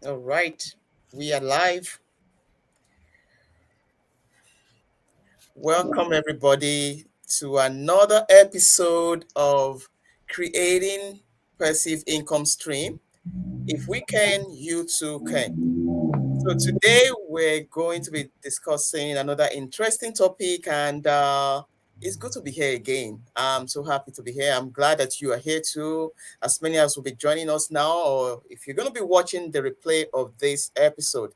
All right, we are live. Welcome, everybody, to another episode of Creating Passive Income Stream. If we can, you too can. So, today we're going to be discussing another interesting topic, and it's good to be here again. I'm so happy to be here. I'm glad that you are here too, as many as will be joining us now, or if you're going to be watching the replay of this episode.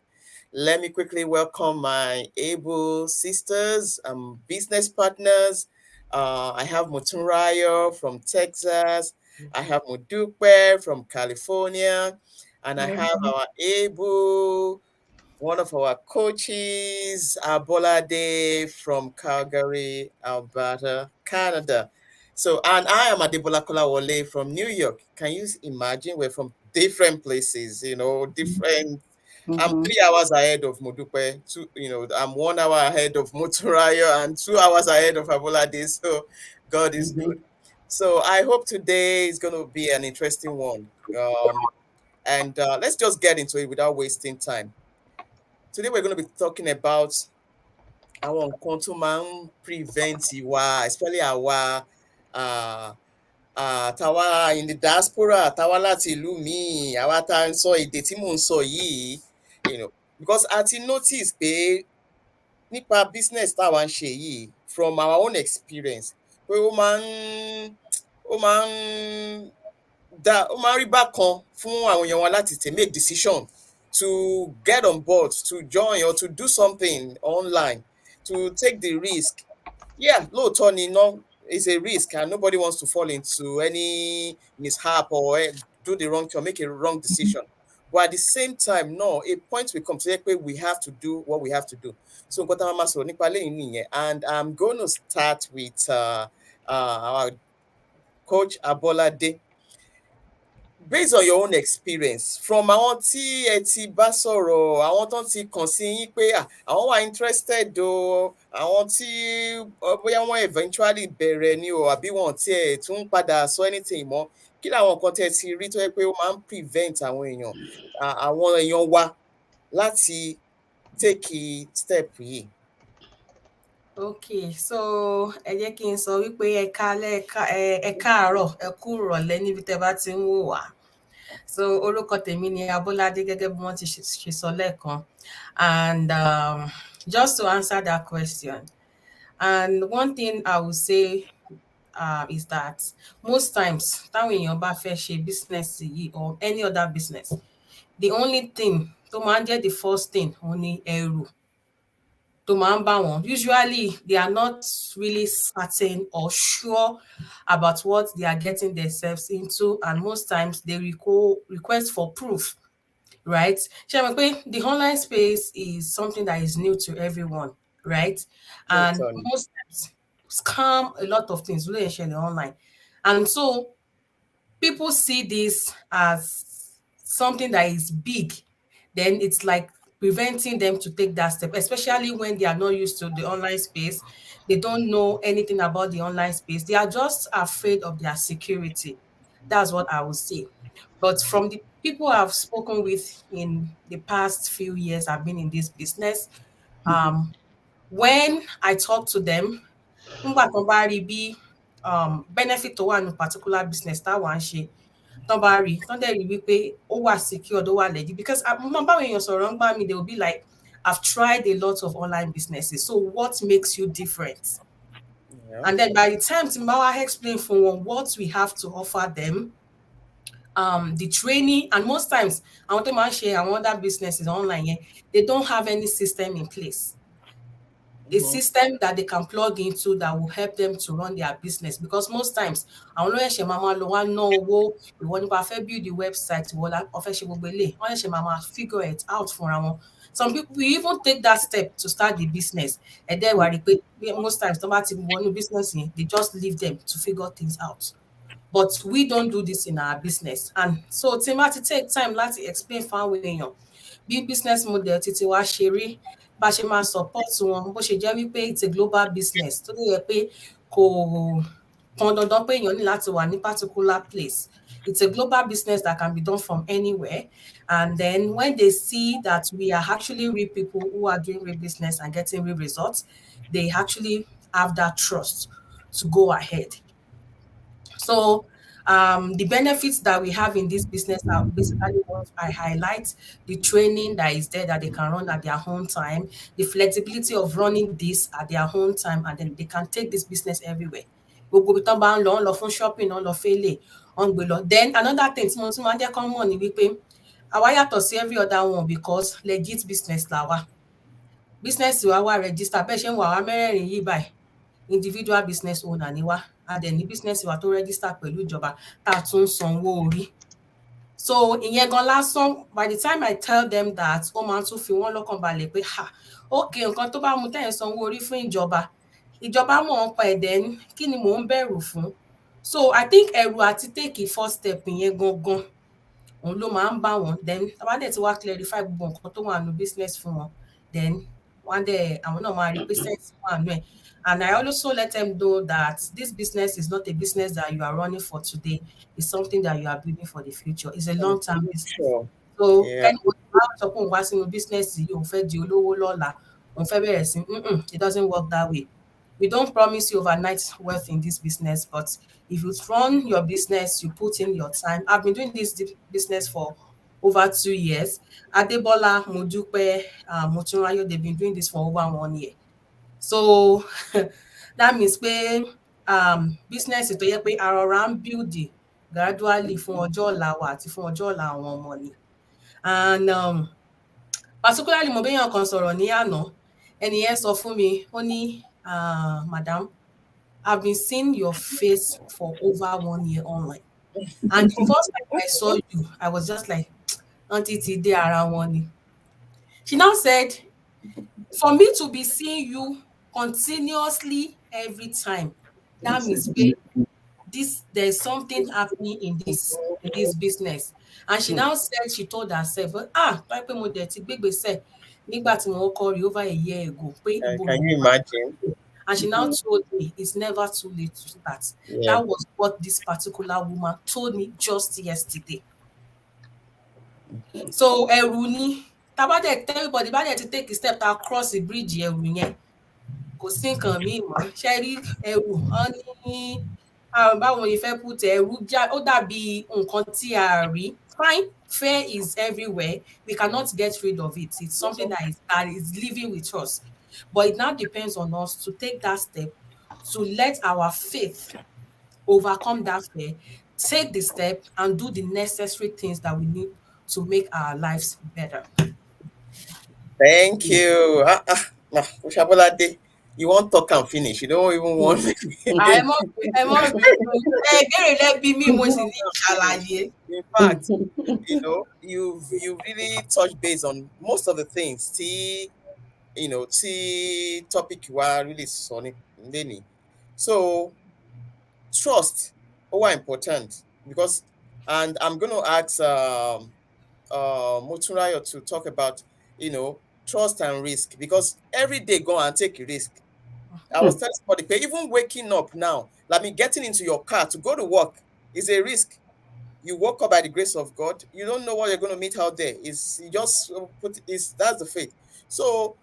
Let me quickly welcome my able sisters, business partners. I have Mutunrayo from Texas. I have Mudupe from California. And I have Welcome. our able one of our coaches, Abolade from Calgary, Alberta, Canada. So, and I am Adebola Kolawole from New York. Can you imagine? We're from different places, different. I'm Mm-hmm. 3 hours ahead of Modupe. I'm 1 hour ahead of Moturayo and 2 hours ahead of Abolade. So, God is Mm-hmm. good. So, I hope today is going to be an interesting one. And let's just get into it without wasting time. Today we're going to be talking about àwọn nǹkan tó máa ń prevent wa especially àwa uh, tàwa in the diaspora tàwa láti ìlú míì àwa tá à ń sọ èdè tí mò ń sọ yìí because a ti notice pé nípa business táwa ń ṣe yìí from our own experience pé ó máa ń ó máa ń rí bákan fún àwọn èèyàn wa láti tè make decision to get on board to join or to do something online to take the risk. Yeah, lóòótọ́ ni iná is a risk and nobody wants to fall into any mishap or do the wrong thing or make a wrong decision. But at the same time, no, a point will come to where we have to do what we have to do. So nǹkan tá a máa sọ̀rọ̀ nípa lẹ́yìn nìyẹn, and I'm going to start with our coach Abolade. Based on your own experience from àwọn tí ẹ ti bá sọ̀rọ̀ àwọn tó ti kàn sí yín pé àwọn wà interested o àwọn tí bóyá wọ́n eventually bẹ̀rẹ̀ ni o àbí wọn tiẹ̀ tún padà sọ anything mọ́, kí làwọn nǹkan tẹ́ ẹ ti rí tó jẹ́ pé ó máa ń prevent àwọn èèyàn wa láti take step yìí. Okay, so ẹ jẹ́ kí n sọ wípé ẹ káalẹ́ ẹ káàárọ̀ ẹ kú ìrọ̀lẹ́ níbi tẹ́ bá ti ń wò wá. So orúkọ tèmi ni Abọ́ládé gẹ́gẹ́ bí wọ́n ti ṣe sọ lẹ́ẹ̀kan, and just to answer that question, and one thing I would say is that most times táwọn èèyàn bá fẹ́ ṣe business yìí or any other business, the only thing tó máa ń jẹ́ the first thing òun ni ẹ̀rù tó máa ń bá wọn. Usually they are not really certain or sure about what they are getting themselves into, and most times they request for proof, right? Ṣé mọ̀ pé the online space is something that is new to everyone, right? And Lóòótọ́ ni. most times scam, a lot of things ló lè ṣẹlẹ̀ online, and so people see this as something that is big, then it's like preventing them to take that step, especially when they are not used to the online space. They don't know anything about the online space. They are just afraid of their security. That's what I would say. But from the people I've spoken with in the past few years, I've been in this business. Um, when I talk to them, nígbà tán bá rí bí benefit tó wà ní particular business táwa ń ṣe, tán bá rí tán dẹ̀ rí wípé ó wà secured, ó wà legit, because mo máa ń báwọn èèyàn sọ̀rọ̀ ńgbà míì, they will be like, I've tried a lot of online businesses, so what makes you different? Yeah. And then by the time tí n bá wá explain fún wọn what we have to offer them, the training, and most times àwọn tó máa ń ṣe àwọn other businesses online yẹn, they don't have any system in place, a Mhm. system that they can plug into that will help them to run their business, because most times àwọn ló ṣẹ̀ṣẹ̀ máa lọ wá ná owó, ìwọ nípa fẹ́ build the website, ìwọ ọ̀fẹ́ ṣe gbogbo eléyìí, wọ́n ṣẹ̀ṣẹ̀ máa figure it out fúnra wọn. Some people will even take that step to start the business, and then wà rí pé most times tó bá ti wọnú business yẹn, they just leave them to figure things out. But we don't do this in our business, and so tí n bá ti take time láti explain fáwọn èèyàn bí business model títí wá ṣe rí, bá ṣe máa support wọn, bó ṣe jẹ́ wípé it's a global business tó lè yẹ pé kò pọn dandan pé èèyàn ní láti wà ní particular place. It's a global business that can be done from anywhere. And then when they see that we are actually real people who are doing real business and getting real results, they actually have that trust to go ahead. So the benefits that we have in this business are basically what I highlight: the training that is there that they can run at their own time, the flexibility of running this at their own time, and then they can take this business everywhere. Gbogbo ibi tán bá ń lọ, wọ́n lọ fún shopping, wọ́n lọ fẹ́lẹ̀, wọ́n ń gbé lọ. Then another thing tí mo tún máa ń jẹ́ kán mọ̀ ni wípé àwa yàtọ̀ sí every other one because legit business là wà. Business wa wà register, bẹ́ẹ̀ ṣe ń wò àwa mẹ́rẹ̀ẹ̀rin yìí báyìí, individual business owner ni wá. A dẹ̀ ní business wa tó register pẹ̀lú ìjọba tá a tún ń sanwó orí. So ìyẹn gan lásán, by the time I tell them that, ó máa tún fi wọ́n lọ́kàn balẹ̀ pé okay, nǹkan tó bá mu tẹ́ ẹ̀ ń sanwó orí fún ìjọba, ìjọba mọ̀ ọ́n pa ẹ̀dẹ̀ ní, kí ni mò ń bẹ̀rù fún? So I think ẹ̀rù àti take first step yẹn gangan òun ló máa ń bá wọn. Then tá bá dẹ̀ ti wá clarify gbogbo nǹkan tó wà nínú business fún wọn, then wọ́n dẹ̀ àwọn náà máa rí pé sense wà nínú ẹ̀. And I also let them know that this business is not a business that you are running for today. It's something that you are building for the future. It's a long-term business. Sure. So Yeah. anybody bá sọ pé òun wá sínú business yìí, òun fẹ́ di olówó lọ́la, òun fẹ́ bẹ̀rẹ̀ sí, it doesn't work that way. We don't promise you overnight wealth in this business, but if you run your business, you put in your time. I've been doing this business for over 2 years. Adebola, Modupe, Motunrayo, they've been doing this for over 1 year. So that means pé business tó yẹ pé a rọra ń build gradually fún ọjọ́ ọ̀la wa àti fún ọjọ́ ọ̀la àwọn ọmọ ni. And particularly mo béèyàn kan sọ̀rọ̀ ní àná, ẹni yẹn sọ fún mi, ó ní madam, I've been seeing your face for over 1 year online, and the first time I saw you, I was just like, aunty ti dé ara wọn ni. She now said, for me to be seeing you continuously every time, that means pé there's something happening in this business. And she now said, she told herself, báyìí pé mo dẹ̀ ti gbégbèsè nígbà tí mo kọ́kọ́ rí over a year ago pé ibo Can lòun you máa imagine? ń. And she now told me it's never too late to start. Yeah. That was what this particular woman told me just yesterday. So ẹ̀rù ni, tá bá dẹ̀ everybody bá dẹ̀ ti take a step, tá cross the bridge ẹ̀rù yẹn, kò sí nǹkan míì mọ́. Ṣé rí ẹ̀rù, wọ́n ní báwo ni fẹ́ put ẹ̀rù ó dàbí nǹkan tí a rí. Fine, fear is everywhere. We cannot get rid of it. It's something that is living with us. But it now depends on us to take that step, to let our faith overcome that fear, take the step and do the necessary things that we need to make our lives better. Thank you. Oshabolade, you won't talk and finish. You don't even want me. Ẹ mọ̀ ìbéèrè lẹ́bi mí mo sì ní ṣàlàyé. In fact, you really touched base on most of the things. Topic you are really sonny. So trust, important because, and I'm going to ask Motunrayo to talk about trust and risk, because every day go and take a risk. I was telling somebody, even waking up now, like me getting into your car to go to work is a risk. You woke up by the grace of God. You don't know what you're going to meet out there. That's the faith. So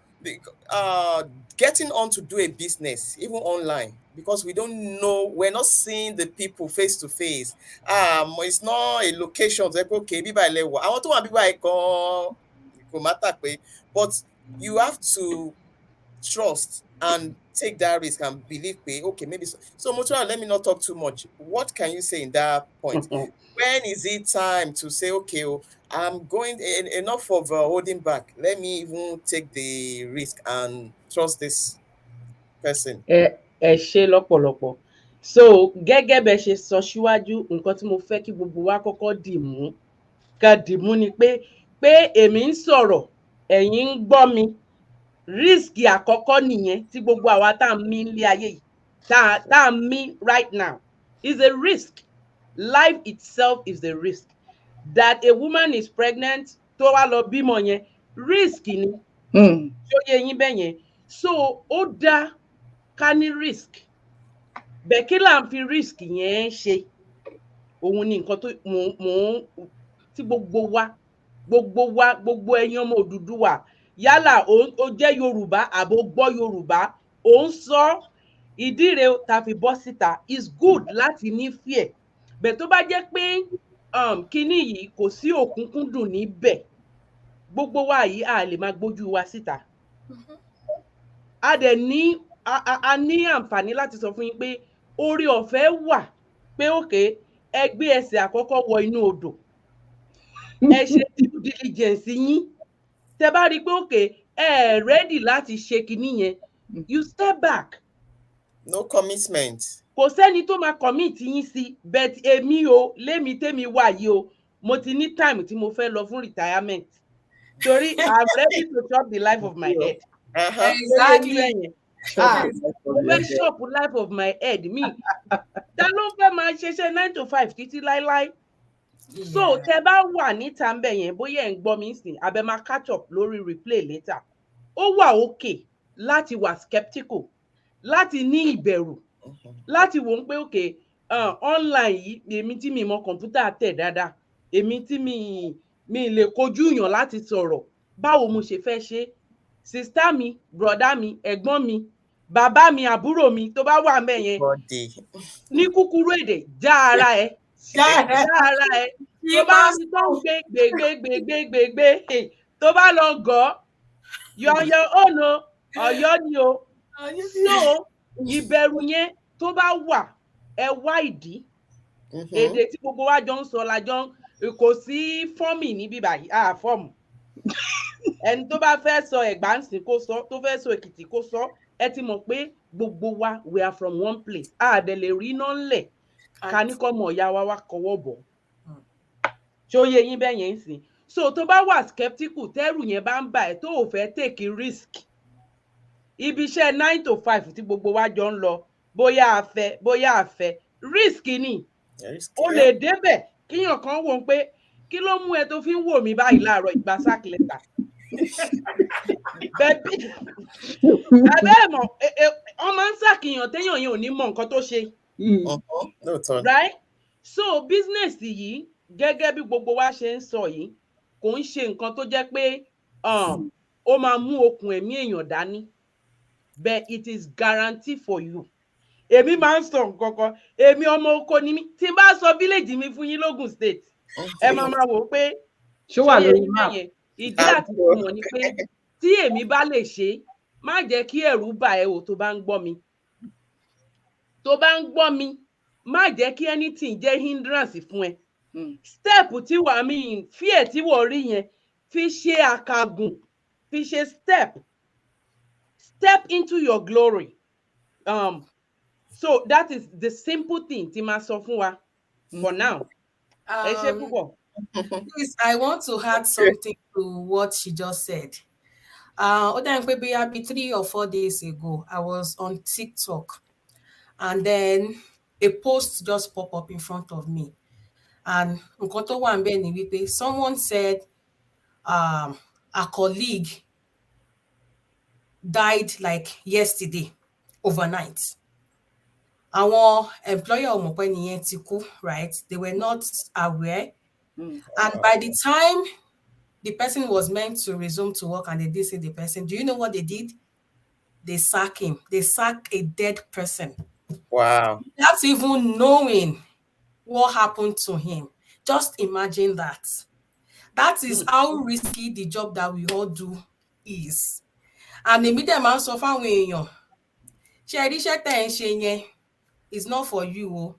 getting on to do a business, even online, because we don't know, we're not seeing the people face to face. It's not a location. It's like, okay, I want to be by but you have to trust and take that risk and believe, okay, maybe so Motura, let me not talk too much. What can you say in that point? When is it time to say, okay, I'm going enough of holding back, let me even take the risk and trust this person? Ẹ ṣé lọ́pọ̀lọpọ̀. So gẹ́gẹ́ bẹ ṣe sọ síwájú, nǹkan tí mo fẹ́ kí gbogbo wa kọ́kọ́ dì mú ni pé èmi ń sọ̀rọ̀, ẹ̀yin ń gbọ́ mi. Risk àkọ́kọ́ nìyẹn tí gbogbo àwa tá à ń mí nílé ayé yìí, tá à ń mí right now, is a risk. Life itself is a risk. That a woman is pregnant, tó wá lọ bímọ yẹn, risk ni. Ṣó yé yín bẹ́ẹ̀ yẹn? So ó dá ká ní risk. Bẹ́ẹ̀ kí là ń fi risk yẹn ṣe? òun ni nǹkan tó tí gbogbo ẹ̀yin ọmọ Odùduwà yálà ó jẹ́ Yorùbá àbó gbọ́ Yorùbá ó ń sọ ìdí rẹ̀ tá fi bọ́ síta is good láti ní fear bẹ́ẹ̀ tó bá jẹ́ pé kinní yìí kò sí òkúnkúndùn níbẹ̀ gbogbo wa yìí a lè máa gbójú wa síta a dẹ̀ ní a ní àǹfààní láti sọ fún yín pé oore ọ̀fẹ́ wà pé òkè ẹ gbé ẹsẹ̀ àkọ́kọ́ wọ inú odò ẹ ṣe due diligence yín tẹ bá rí i pé òkè ẹ ready láti ṣe kinní yẹn you step back. No commitment. Kò sẹ́ni tó máa commit yín sí but èmi o lémi tèmi wà yìí o mo ti ní time tí mo fẹ́ lọ fún retirement torí I'm ready to chop the life of my head. Exactly. Mo fẹ́ chop life of my head mi ta ló fẹ́ máa ṣiṣẹ́ 9 to 5 títí láíláí. So tẹ bá wà níta ń bẹ̀ yẹn bóyá ẹ̀ ń gbọ́ mi sìn abẹ máa catch up lórí replay later ó wà okay láti wà skeptical láti ní ìbẹ̀rù láti wò ó pé okay online yìí èmi tí mi mọ kọ̀ǹpútà tẹ̀ dáadáa èmi tí mi lè kojú yàn láti sọ̀rọ̀ báwo mo ṣe fẹ́ ṣe sista mi broda mi ẹ̀gbọ́n mi bàbá mi àbúrò mi tó bá wà ńbẹ̀ yẹn ní kúkúrú èdè já ara ẹ tó bá ń tó ń gbé tó bá lọ gọ́ yọ̀ọ̀yọ̀ ònà ọ̀yọ́ ni o so ìbẹ̀rù yẹn tó bá wà ẹ wá ìdí èdè tí gbogbo wa jọ ń sọ lájọ kò sí fọ́ọ̀mì níbí báyìí fọ́ọ̀mù ẹni tó bá fẹ́ sọ Ẹ̀gbá ń sìn kó sọ tó fẹ́ sọ Èkìtì kó sọ ẹ ti mọ̀ pé gbogbo wa we are from one place dẹ̀ lè rí iná ńlẹ̀ ká ní kọ́ mọ̀ ọ̀yá wa wá kọwọ́ bọ̀ ṣó yẹ yín bẹ́ẹ̀ yẹn ń sìn so tó bá wà skeptical tẹ́rù yẹn bá ń bà ẹ́ tó ò fẹ́ take risk ibi iṣẹ́ 9 to 5 tí gbogbo wa jọ ń lọ bóyá a fẹ́ risk ni o lè débẹ̀ kíyàn kan wò ó pé kí ló mú ẹ tó fi ń wò mí báyìí láàárọ̀ ìgbà sack letter bẹ́ẹ̀bí ẹ̀ mọ̀ ọmọ ń ṣàkíyàn téèyàn yẹn ò ní mọ nǹkan tó ṣe right so business yìí gẹ́gẹ́ bí gbogbo wa ṣe ń sọ yìí kò ń ṣe nǹkan tó jẹ́ pé ó máa mú okùn ẹ̀mí èèyàn dání but it is guarantee for you èmi máa ń sọ nǹkan kan èmi ọmọ oko ni mí tí n bá sọ village mi fún yín lógùn state ẹ máa wò ó pé ṣó wà lórí map ìdí àti ìtumọ̀ ni pé tí èmi bá lè ṣe má jẹ́ kí ẹ̀rù bà ẹ́ o tó bá ń gbọ́ mi má jẹ́ kí anything jẹ́ hindrance fún ẹ step tí wàá fear tí wọ́n rí yẹn fi ṣe àkàgùn fi ṣe step into your glory so that is the simple thing tí máa sọ fún wa for now ẹ ṣé púpọ̀. Please, I want to add something to what she just said. Maybe 3 or 4 days ago, I was on TikTok, and then a post just popped up in front of me. And someone said a colleague died like yesterday, overnight. Our employer, right? They were not aware. And by the time the person was meant to resume to work and they did see the person, do you know what they did? They sacked him. They sacked a dead person. Wow. Without even knowing what happened to him. Just imagine that. That is how risky the job that we all do is. And the media man so far when you it's not for you.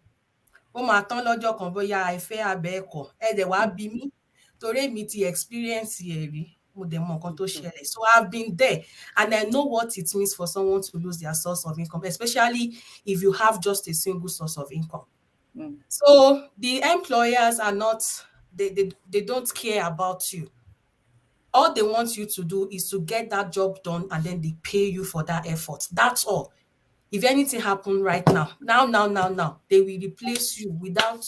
Ó máa tán lọ́jọ́ kan bóyá àìfẹ́ abẹ́ ẹ̀kọ́ ẹ̀dẹ̀ wá bí mi torí mi ti experience ẹ̀ rí mo dẹ̀ mọ nǹkan tó ṣẹlẹ̀. So I've been there and I know what it means for someone to lose their source of income, especially if you have just a single source of income. So the employers are not, they don't care about you. All they want you to do is to get that job done and then they pay you for that effort. That's all. If anything happened right now, they will replace you without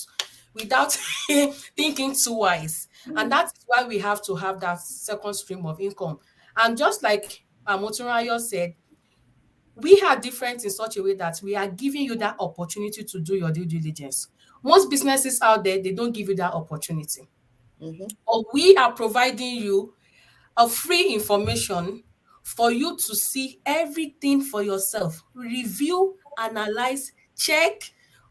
thinking twice. And that's why we have to have that second stream of income. And just like Motunrayo said, we are different in such a way that we are giving you that opportunity to do your due diligence. Most businesses out there, they don't give you that opportunity. Mm-hmm. But we are providing you a free information for you to see everything for yourself. Review, analyze, check,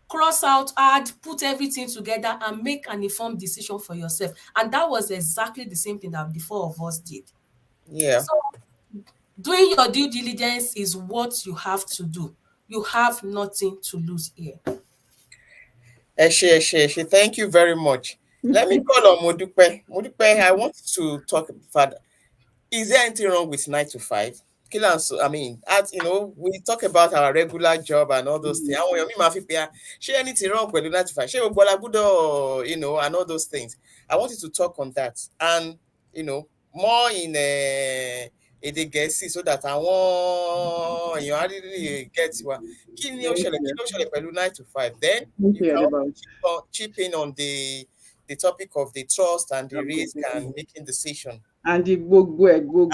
cross out, add, put everything together and make an informed decision for yourself. And that was exactly the same thing that the four of us did. Yeah. So doing your due diligence is what you have to do. You have nothing to lose here. Eshe. Thank you very much. Let me call on Modupe. Modupe, I want to talk further. Is there anything wrong with 9 to 5? I mean, we talk about our regular job and all those things. Àwọn èèyàn mi máa fi pe ṣé anything wrong with 9 to 5? Ṣé gbogbo la gbọ́dọ̀, and all those things. I want you to talk on that and, more in èdè Gẹ̀ẹ́sì so that àwọn èèyàn á really get wa. Kí ni ó ṣẹlẹ̀? Kí ló ṣẹlẹ̀ pẹ̀lú 9 to 5? Then you can also chip in on the topic of the trust and the risk and making decision. And the gbogbo.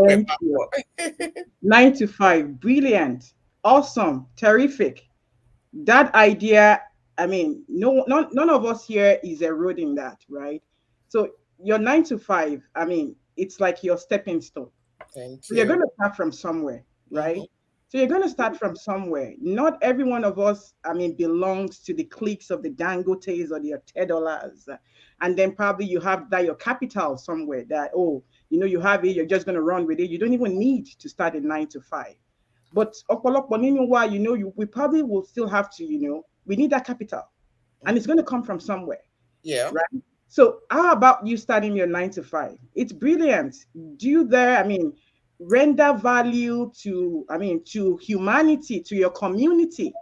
Thank you. 9 to 5, brilliant, awesome, terrific. That idea, I mean, none of us here is eroding that, right? So your 9 to 5, I mean, it's like your stepping stone. Thank So you. you're going to start from somewhere, right? Mhm. So you're going to start from somewhere. Not every one of us, I mean, belongs to the cliques of the Dangotes or the $10. And then probably you have that your capital somewhere that, you have it, you're just going to run with it. You don't even need to start at 9 to 5. But we probably will still have to, we need that capital. And it's going to come from somewhere. Yeah. Right? So how about you starting your 9 to 5? It's brilliant. Render value to humanity, to your community.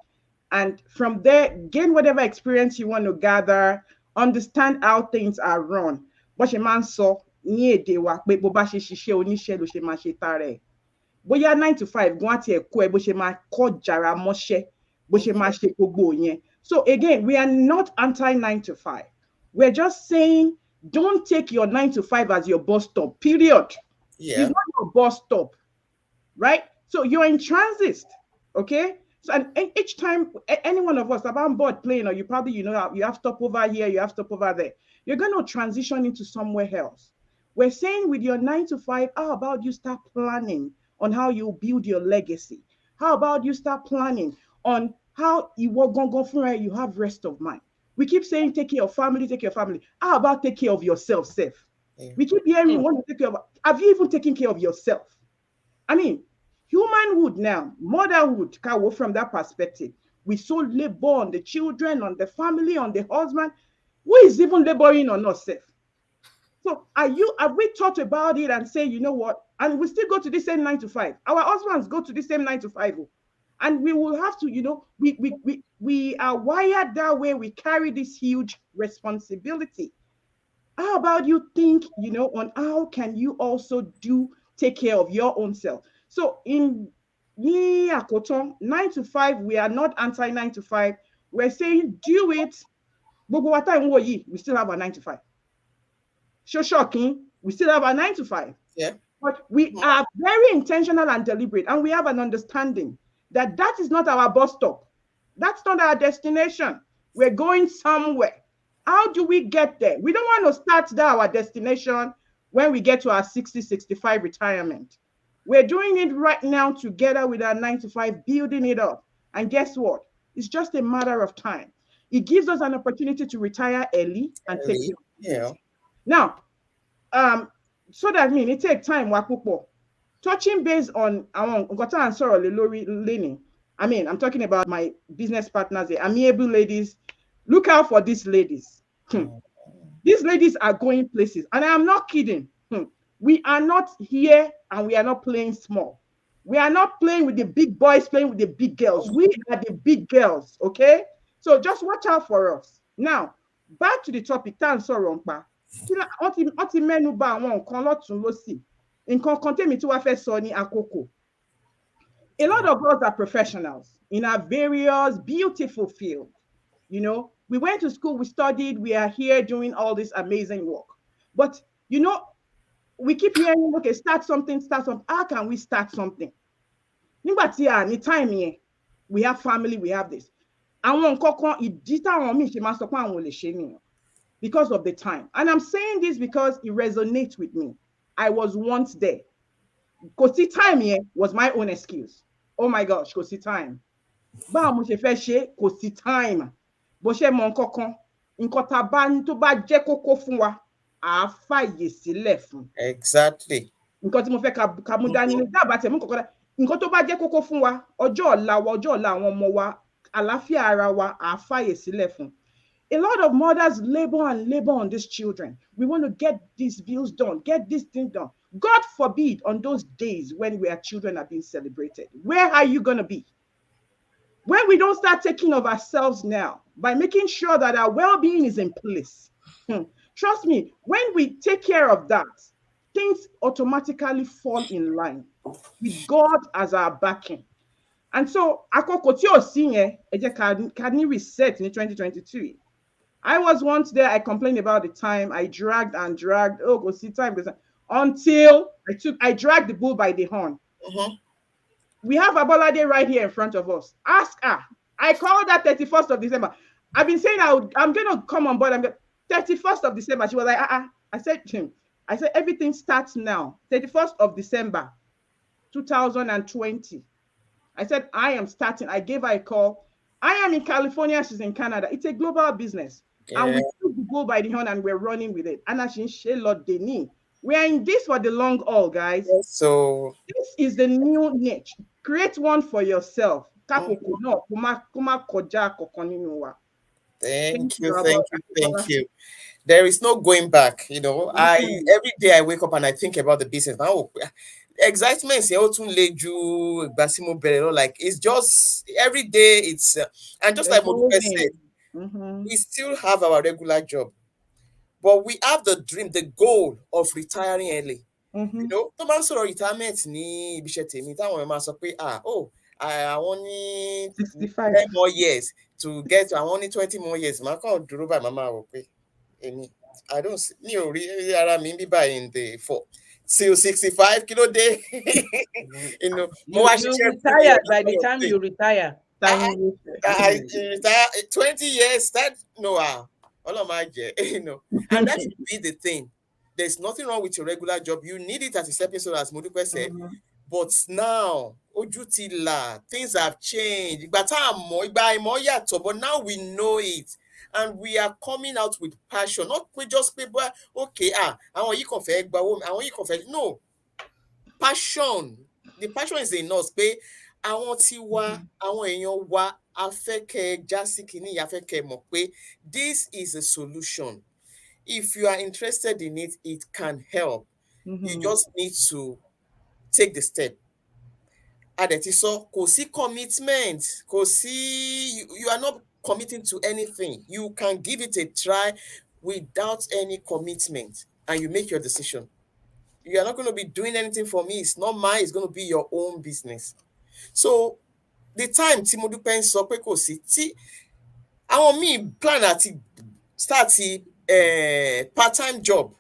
And from there, gain whatever experience you want to gather, understand how things are run. Bó ṣe máa ń sọ ní èdè wa pé bó bá ṣe ṣiṣẹ́ oníṣẹ́ ló ṣe máa ṣe tara ẹ̀. Bóyá 9 to 5 gan àti ẹ̀kọ́ ẹ bó ṣe máa kọ́ jàrá mọ́ṣẹ́, bó ṣe máa ṣe gbogbo yẹn. So again, we are not anti 9 to 5. We're just saying, don't take your 9 to 5 as your bus stop, period. Yeah. It's not your bus stop, right? So you're in transit, okay? So and each time any one of us are on board plane, or you probably, you have stopover here, you have stopover there. You're going to transition into somewhere else. We're saying with your 9 to 5, how about you start planning on how you build your legacy? How about you start planning on how you work go from where you have rest of mind? We keep saying take care of family, take care of family. How about take care of yourself, Seth? Yeah. We keep hearing you want to take care of. Have you even taken care of yourself? I mean, humanhood now, motherhood can work from that perspective. We so labor on the children, on the family, on the husband. Who is even laboring on us, Seth? So have we thought about it and say, you know what? And we still go to the same 9 to 5. Our husbands go to the same 9 to 5. And we will have to, we are wired that way. We carry this huge responsibility. How about you think, on how can you also take care of your own self? So in 9 to 5, we are not anti 9 to 5. We're saying do it. We still have a 9 to 5. So shocking, we still have a 9 to 5. Yeah. But we are very intentional and deliberate, and we have an understanding that is not our bus stop. That's not our destination. We're going somewhere. How do we get there? We don't want to start our destination when we get to our 60, 65 retirement. We're doing it right now together with our 9 to 5, building it up. And guess what? It's just a matter of time. It gives us an opportunity to retire early and take care of it. Yeah. Now, so that means it takes time. Touching based on our Learning. I mean, I'm talking about my business partners, the amiable ladies. Look out for these ladies. These ladies are going places, and I am not kidding. We are not here, and we are not playing small. We are not playing with the big boys, playing with the big girls. We are the big girls, okay? So just watch out for us. Now, back to the topic. A lot of us are professionals in our various beautiful fields. We went to school, we studied, we are here doing all this amazing work. But, we keep hearing, okay, start something. How can we start something? Time here, we have family, we have this. àwọn nǹkan kan ìdí táwọn míì ṣe máa sọ pé àwọn ò lè ṣe nìyẹn because of the time. And I'm saying this because it resonates with me. I was once there. Kò sí time yẹn was my own excuse. Oh my gosh, kò sí time. Báwo mo ṣe fẹ́ ṣe kò sí time. Bó ṣe mọ nǹkan kan, nǹkan tá a bá ní tó bá jẹ́ kókó fún wa, à á fàyè sílẹ̀ fún. Exactly. Nǹkan tí mo fẹ́ ká mú dání ní dábàá tẹ̀ mú kọ̀ọ̀kan dá. Nǹkan tó bá jẹ́ kókó fún wa, ọjọ́ ọ̀la àwọn ọmọ wa, àlàáfíà ara wa, à á fàyè sílẹ̀ fún. A lot of mothers labor and labor on these children. We want to get these bills done, get this thing done. God forbid on those days when our children are being celebrated. Where are you going to be? When we don't start taking of ourselves now by making sure that our well-being is in place. Trust me, when we take care of that, things automatically fall in line with God as our backing. And so, àkókò tí ò sí yẹn, ẹ jẹ́ ká ní reset in 2023. I was once there. I complained about the time. I dragged and dragged. Oh, go see time. Until I dragged the bull by the horn. We have Abolade right here in front of us. Ask her. I called that 31st of December. I've been saying I'm going to come on board. 31st of December. She was like, I said to him, everything starts now. 31st of December, 2020. I said, I am starting. I gave her a call. I am in California. She's in Canada. It's a global business. Yeah. And we took the bull by the horn and we're running with it. And we are in this for the long haul, guys. Yes, so this is the new niche. Create one for yourself. Thank you. There is no going back. Every day I wake up and I think about the business. Excitement like it's just every day it's and just like Modupe said, we still have our regular job, but we have the dream, the goal of retiring early. No man sọ̀rọ̀ retirement ní ibi iṣẹ́ tèmi táwọn ẹ̀ máa sọ pé I want 10 more years to get I want 20 more years. Máa kàn dúró báyìí màmá wò pé I don't see ní orí ara mi bí báyìí in the 4 till 65 kilo day. You retire by the time you retire. I retire 20 years. That all of my and that should be the thing. There's nothing wrong with your regular job. You need it as a stepping stone, as Modupe said. But now, things have changed. But now we know it. And we are coming out with passion. Not just people, okay, I want you confess, but I want you confess. No. Passion. The passion is in us. I want tiwa, I want èèyàn wa, afẹ́kẹ́ jasikini, afẹ́kẹ́ mọ̀ pé this is a solution. If you are interested in it, it can help. You just need to take the step. Adetiso, kò sí commitment, kò sí, you are not committing to anything. You can give it a try without any commitment and you make your decision. You are not going to be doing anything for me. It's not mine. It's going to be your own business. So, the time tí Modupe sọ pé kò sí, tí àwọn míì plan àti start part-time job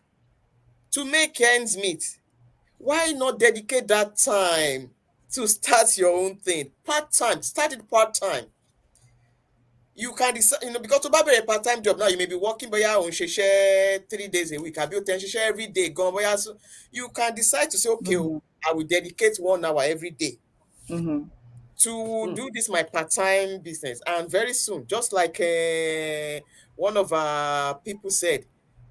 to make ends meet. Why not dedicate that time to start your own thing? Part-time, start it part-time. You can decide, because to buy a part-time job now, you may be working by your own 3 days a week, every day, so you can decide to say, okay, I will dedicate 1 hour every day to do this my part-time business. And very soon, just like one of our people said,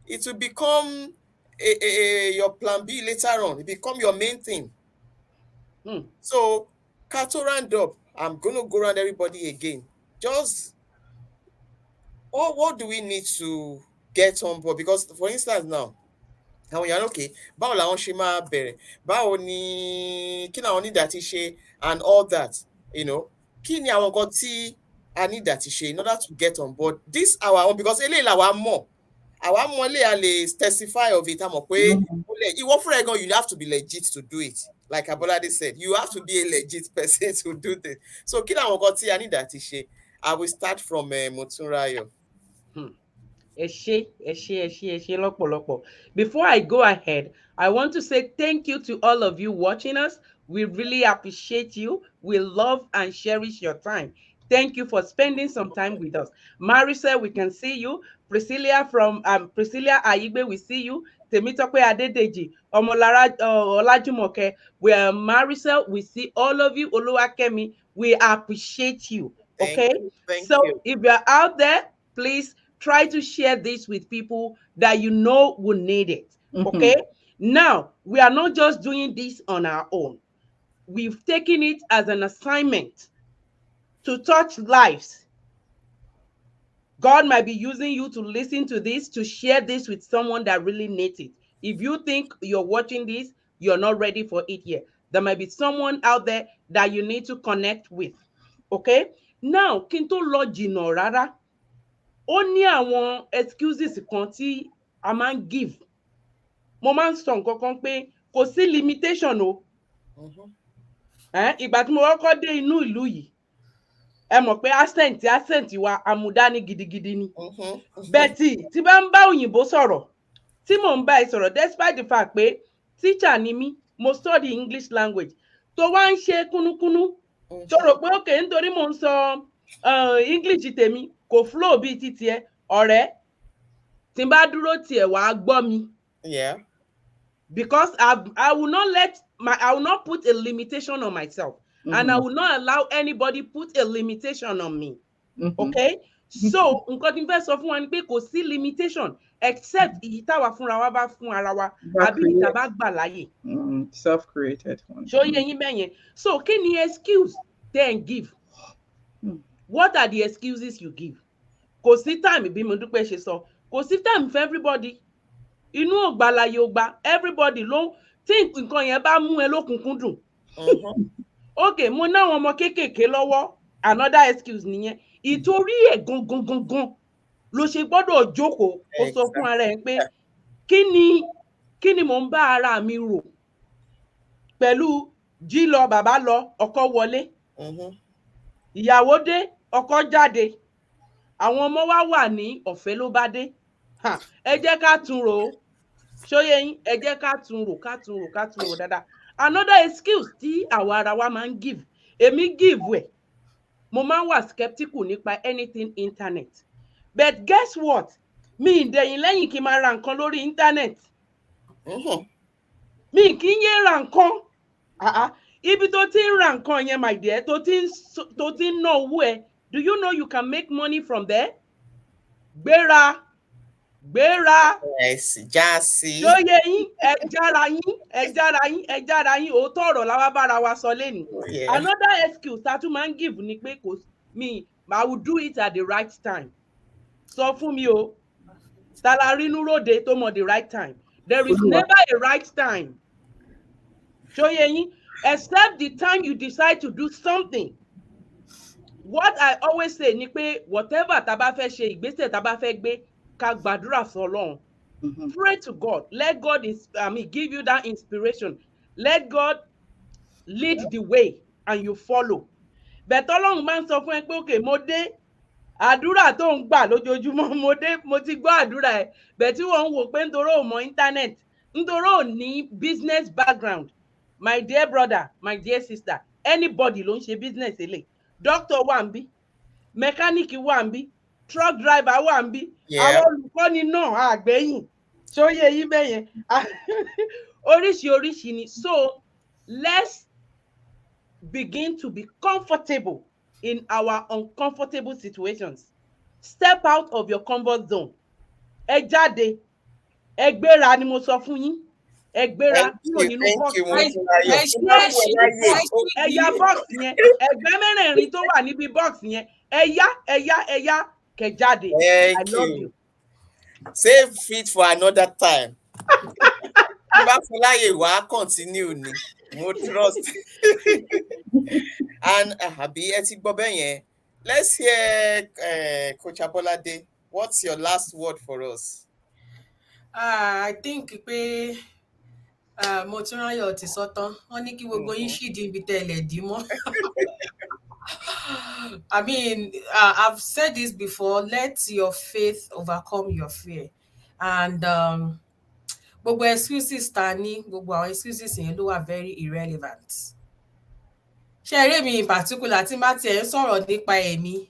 it will become your plan B later on. It become your main thing. So, Kato round up. I'm going to go around everybody again. Just, what do we need to get on board? Because, for instance, now, àwọn èèyàn okay, báwo làwọn ṣe máa bẹ̀rẹ̀, báwo ni kí làwọn need àti ṣe and all that, kí ni àwọn nǹkan tí a need àti ṣe in order to get on board this our own, because eléyìí làwa mọ̀ eléyìí a lè testify of it, a mọ̀ pé ìwọ fúnra ẹ̀ gan, you have to be legit to do it. Like Abolade said, you have to be a legit person to do this. So kí làwọn nǹkan tí a need àti ṣe? I will start from Motunrayo. Before I go ahead, I want to say thank you to all of you watching us. We really appreciate you. We love and cherish your time. Thank you for spending some time with us. Maricel, we can see you. Priscilla from Priscilla Ayigbe, we see you. Temitope Adedeji, Omolara Olajumoke, we are Maricel, we see all of you. Oluwakemi, we appreciate you. Thank Okay, you. Thank so you. if you're out there, please try to share this with people that you know will need it. Okay, now we are not just doing this on our own. We've taken it as an assignment to touch lives. God might be using you to listen to this, to share this with someone that really needs it. If you think you're watching this, you're not ready for it yet. There might be someone out there that you need to connect with. Okay? Now, kí n tó lọ jìnnà rárá, ó ní àwọn excuses kan tí a máa ń give. Mo máa ń sọ nǹkan kan pé kò sí limitation o. Ìgbà tí mo kọ́kọ́ dé inú ìlú yìí, ẹ mọ̀ pé accent wa àmúdání gidigidi ni. Betty tí bá ń bá òyìnbó sọ̀rọ̀, tí mò ń bá ẹ sọ̀rọ̀ despite the fact pé teacher ni mí, mo study English language, tó wá ń ṣe kúnúkúnú, tó rò pé okay nítorí mò ń sọ English tèmi kò flow bíi títí ẹ, ọ̀rẹ́, tí n bá dúró tiẹ̀ wàá gbọ́ mi. Yeah. Because I will not put a limitation on myself. And I will not allow anybody put a limitation on me. Okay? So, nǹkan tí n fẹ́ sọ fún wa ni pé kò sí limitation except èyí táwa fúnra wa bá fún ara wa àbí ìta bá gbà láyè. Self-created one. Ṣó yé yín bẹ́ẹ̀ yẹn? So, kí ni excuse then give? What are the excuses you give? Kò sí time bí mo dúpẹ́ ṣe sọ. Kò sí time for everybody. Inú ògbà láyé ògbà, everybody ló tí nǹkan yẹn bá mú ẹ lókùnkúndùn. Okay, mo ná àwọn ọmọ kéékèèké lọ́wọ́, another excuse nìyẹn. Ìtorí ẹ̀ gangan ló ṣe gbọ́dọ̀ jókòó kó sọ fún ara ẹ̀ pé kí ni mò ń bá ara mi rò pẹ̀lú jí lọ bàbá lọ ọkọ wọlé, ìyàwó dé ọkọ jáde, àwọn ọmọ wa wà ní ọ̀fẹ́ ló bá dé. Ẹ jẹ́ ká tún rò ó. Ṣóyé yín, ẹ jẹ́ ká tún rò dáadáa. Another excuse tí àwa ara wa máa ń give, èmi give ẹ̀, mo máa ń wà skeptical nípa anything internet. But guess what? Mi ìdẹ̀yìn lẹ́yìn kí n máa ra nǹkan lórí internet. Mi kì í yé ra nǹkan. Ibi tó ti ń ra nǹkan yẹn, my dear, tó ti ń ná owó ẹ, do you know you can make money from there? Gbéra. Yes, jásí. Ṣóyé yín, ẹ jára yín, òótọ́ ọ̀rọ̀ la wá bára wa sọ lénìí. Another excuse that you man give ni pé I will do it at the right time. Sọ fún mi o, ta la rí inú ròde tó mọ the right time. There is never a right time. Ṣóyé yín, except the time you decide to do something. What I always say ni pé whatever tá bá fẹ́ ṣe, ìgbésẹ̀ tá bá fẹ́ gbé, ká gbàdúrà fọ́lọ́run. Pray to God. Let God give you that inspiration. Let God lead the way and you follow. But Ọlọ́run máa ń sọ fún ẹ pé okay, mo dé àdúrà tó ń gbà lójoojúmọ́, mo ti gbọ́ àdúrà ẹ, but tí wọ́n ń wò pé nítorí ò mọ internet, nítorí ò ní business background. My dear brother, my dear sister, anybody ló ń ṣe business eléyìí. Doctor wà ń bí, mechanic wà ń bí, truck driver wà ń bí, àwọn olùkọ́ni náà àgbẹ̀yìn. Ṣóyé yín bẹ́yẹn. Oríṣiríṣi ni. So let's begin to be comfortable in our uncomfortable situations. Step out of your comfort zone. Ẹ jáde, ẹ gbéra ni mo sọ fún yín. Ẹ gbéra kúrò nínú box. Ẹ yá box yẹn, ẹgbẹ́ mẹ́rẹ̀ẹ̀rin tó wà níbi box yẹn, ẹ yá kẹ́ jáde. I love you. Save it for another time. Bá fún láyè wá continue ni. Mo trust. And àbí ẹ ti gbọ́ bẹ́ẹ̀ yẹn. Let's hear Coach Abolade. What's your last word for us? I think pé mo tún ráyọ̀ ti sọ tán. Wọ́n ní kí gbogbo yín ṣídìí ibi tẹ́lẹ̀ dì mọ́. I mean, I've said this before, let your faith overcome your fear. And gbogbo excuses ta ní, gbogbo àwọn excuses yẹn ló wà very irrelevant. ṣé eré mi in particular tí má tiẹ̀ ń sọ̀rọ̀ nípa èmi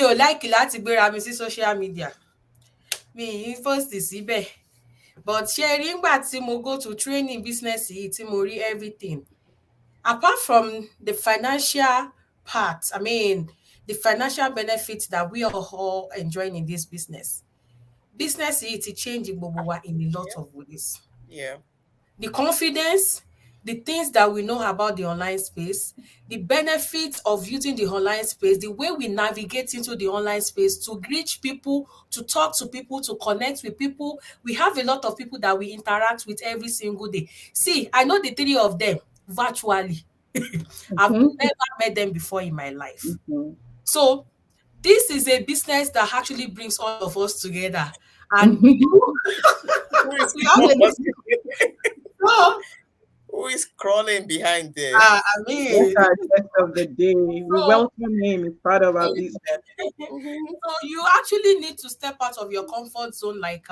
ò láìkì láti gbéra mi sí social media, mi ì post síbẹ̀, but ṣé rí ngbà tí mo go to training business yìí tí mo rí everything, apart from the financial part, I mean the financial benefits that we are all enjoying in this business yìí ti change gbogbo wa in a lot Yeah. of ways. Yeah. The confidence, the things that we know about the online space, the benefits of using the online space, the way we navigate into the online space to reach people, to talk to people, to connect with people. We have a lot of people that we interact with every single day. See, I know the three of them virtually. I've never met them before in my life. So this is a business that actually brings all of us together. And Who is we have a so, who is crawling behind there? I Yes, mean, our guest of the day. We so welcome him as part of our business. Mhm. so you actually need to step out of your comfort zone, like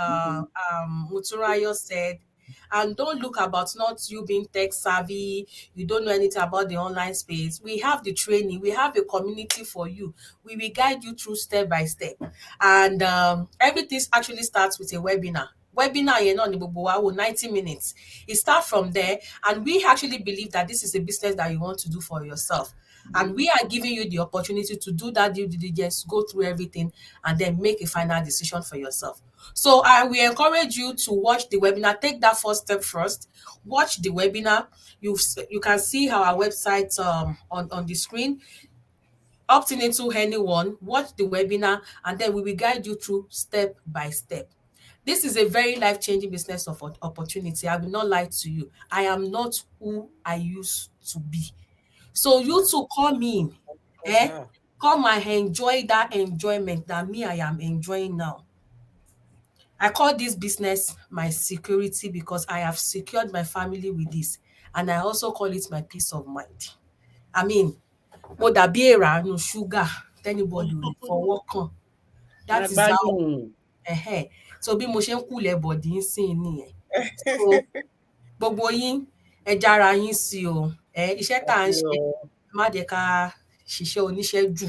Muturayo said, and don't look about not you being tech savvy, you don't know anything about the online space. We have the training, we have a community for you. We will guide you through step by step. And everything actually starts with a webinar. Webinar yẹn náà ni gbogbo wa wò 90 minutes. It starts from there, and we actually believe that this is a business that you want to do for yourself. And we are giving you the opportunity to do that due diligence, go through everything, and then make a final decision for yourself. So I will encourage you to watch the webinar. Take that first step first. Watch the webinar. You can see our website on the screen. Opt in into anyone, watch the webinar, and then we will guide you through step by step. This is a very life-changing business of opportunity. I will not lie to you. I am not who I used to be. So you too come in, Uh-huh. come and enjoy that enjoyment that me I am enjoying now. I call this business my security because I have secured my family with this, and I also call it my peace of mind. I mean, mo dàbí èèrà nínú ṣúgà tẹ́nibọdì ò lè fọwọ́ kàn. That is how so bí mo ṣe ń kùlẹ̀ bọ̀dì ń sìn nìyẹn. So gbogbo yín ẹ jára yín sí o. Iṣẹ́ tá à ń ṣe má jẹ́ ká ṣiṣẹ́ oníṣẹ́ jù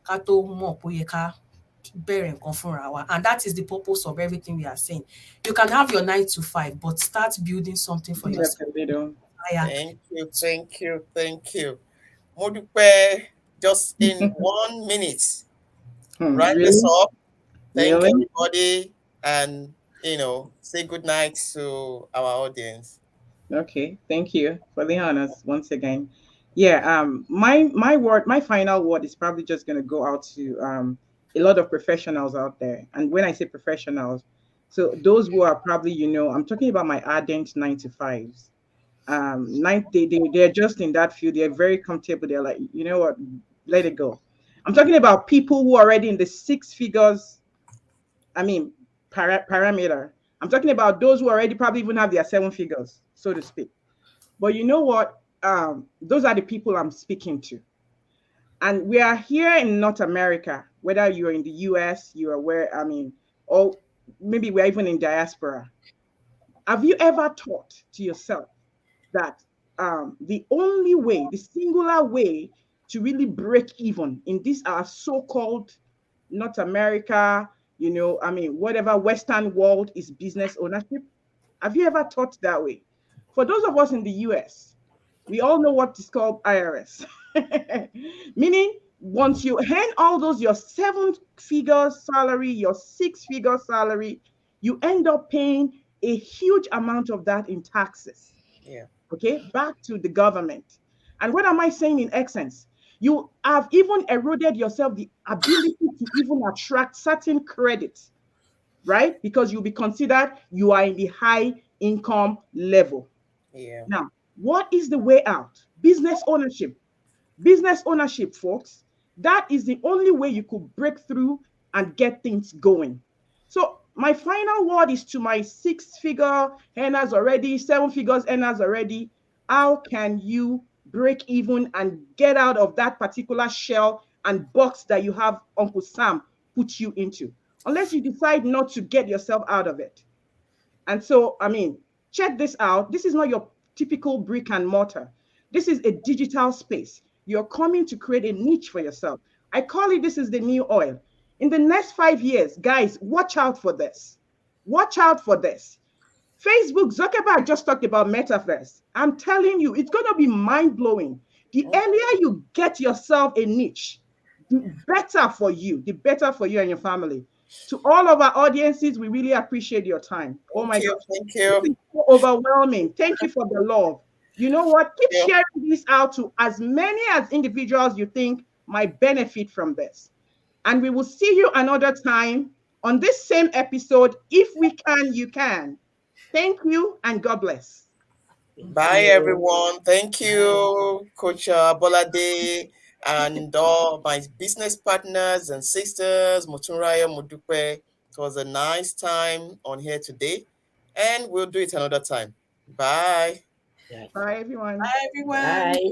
ká tó mọ̀ pé ó yẹ ká bẹ̀rẹ̀ nǹkan fúnra wa, and that is the purpose of everything we are saying. You can have your 9 to 5, but start building something for yourself. Thank you, thank you, thank you. Mo dúpẹ́, just in 1 minute, wrap this up. Thank everybody, and say good night to our audience. Okay, thank you for the honors once again. Yeah, my final word is probably just gonna go out to a lot of professionals out there. And when I say professionals, so those who are probably, I'm talking about my ardent 9 to 5s. They're just in that field, they're very comfortable. They're like, you know what, let it go. I'm talking about people who are already in the 6 figures, I mean, parameter. I'm talking about those who already probably even have their 7 figures, so to speak. But you know what? Those are the people I'm speaking to. And we are here in North America, whether you're in the US, you are where, or maybe we're even in diaspora. Have you ever thought to yourself that the only way, the singular way to really break even in this our so-called North America, whatever Western world is business ownership? Have you ever thought that way? For those of us in the US, we all know what is called IRS. Meaning, once you hand all those, your 7-figure salary, your 6-figure salary, you end up paying a huge amount of that in taxes. Yeah. Okay, back to the government. And what am I saying in essence? You have even eroded yourself the ability to even attract certain credits, right? Because you'll be considered you are in the high income level. Yeah. Now, what is the way out? Business ownership. Business ownership, folks. That is the only way you could break through and get things going. So my final word is to my 6-figure earners already, 7 figures earners already. How can you break even and get out of that particular shell and box that you have Uncle Sam put you into? Unless you decide not to get yourself out of it. And so, check this out. This is not your typical brick and mortar. This is a digital space. You're coming to create a niche for yourself. I call it this is the new oil. In the next 5 years, guys, watch out for this. Watch out for this. Facebook, Zuckerberg just talked about metaverse. I'm telling you, it's going to be mind blowing. The earlier you get yourself a niche, the better for you, the better for you and your family. To all of our audiences, we really appreciate your time. Oh my God. Thank This you. is so overwhelming. Thank you for the love. You know what? Keep Yeah. sharing this out to as many as individuals you think might benefit from this. And we will see you another time on this same episode. If we can, you can. Thank you and God bless. Thank Bye, you. everyone. Thank you, Coach Bolade, and all my business partners and sisters, Motunraya, Modupe. It was a nice time on here today, and we'll do it another time. Bye. Yes. Bye, everyone. Bye, everyone. Bye.